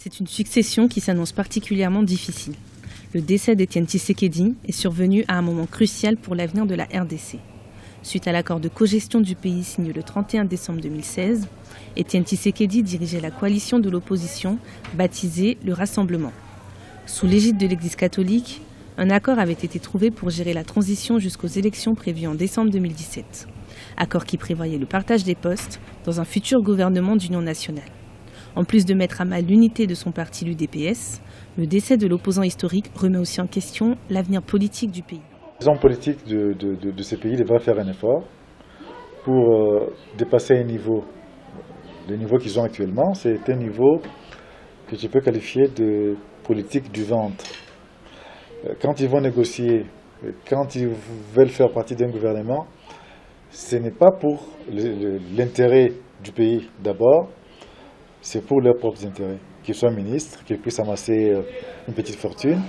C'est une succession qui s'annonce particulièrement difficile. Le décès d'Étienne Tshisekedi est survenu à un moment crucial pour l'avenir de la RDC. Suite à l'accord de cogestion du pays signé le 31 décembre 2016, Étienne Tshisekedi dirigeait la coalition de l'opposition baptisée le Rassemblement. Sous l'égide de l'Église catholique, un accord avait été trouvé pour gérer la transition jusqu'aux élections prévues en décembre 2017. Accord qui prévoyait le partage des postes dans un futur gouvernement d'union nationale. En plus de mettre à mal l'unité de son parti, l'UDPS, le décès de l'opposant historique remet aussi en question l'avenir politique du pays. Les hommes politiques de ces pays devraient faire un effort pour dépasser un niveau. Le niveau qu'ils ont actuellement, c'est un niveau que je peux qualifier de politique du ventre. Quand ils vont négocier, quand ils veulent faire partie d'un gouvernement, ce n'est pas pour l'intérêt du pays d'abord, c'est pour leurs propres intérêts. Qu'ils soient ministres, qu'ils puissent amasser une petite fortune.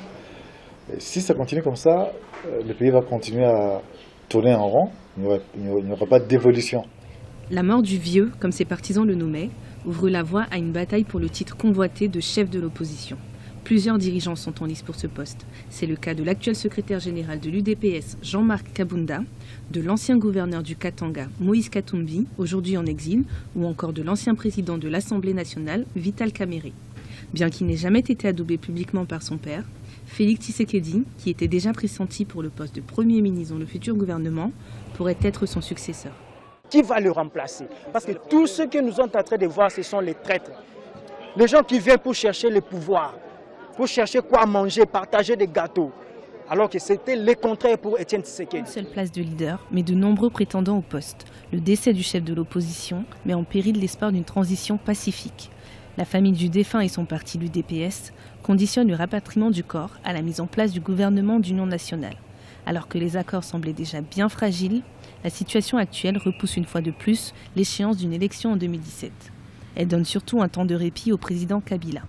Et si ça continue comme ça, le pays va continuer à tourner en rond, il n'y aura pas d'évolution. La mort du vieux, comme ses partisans le nommaient, ouvre la voie à une bataille pour le titre convoité de chef de l'opposition. Plusieurs dirigeants sont en lice pour ce poste. C'est le cas de l'actuel secrétaire général de l'UDPS, Jean-Marc Kabunda, de l'ancien gouverneur du Katanga, Moïse Katumbi, aujourd'hui en exil, ou encore de l'ancien président de l'Assemblée nationale, Vital Kamerhe. Bien qu'il n'ait jamais été adoubé publiquement par son père, Félix Tshisekedi, qui était déjà pressenti pour le poste de Premier ministre dans le futur gouvernement, pourrait être son successeur. Qui va le remplacer? Parce que tous ceux que nous sommes en train de voir, ce sont les traîtres. Les gens qui viennent pour chercher le pouvoir, pour chercher quoi manger, partager des gâteaux. Alors que c'était le contraire pour Étienne Tshisekedi. Une seule place de leader, mais de nombreux prétendants au poste. Le décès du chef de l'opposition met en péril l'espoir d'une transition pacifique. La famille du défunt et son parti, l'UDPS, conditionnent le rapatriement du corps à la mise en place du gouvernement d'union nationale. Alors que les accords semblaient déjà bien fragiles, la situation actuelle repousse une fois de plus l'échéance d'une élection en 2017. Elle donne surtout un temps de répit au président Kabila.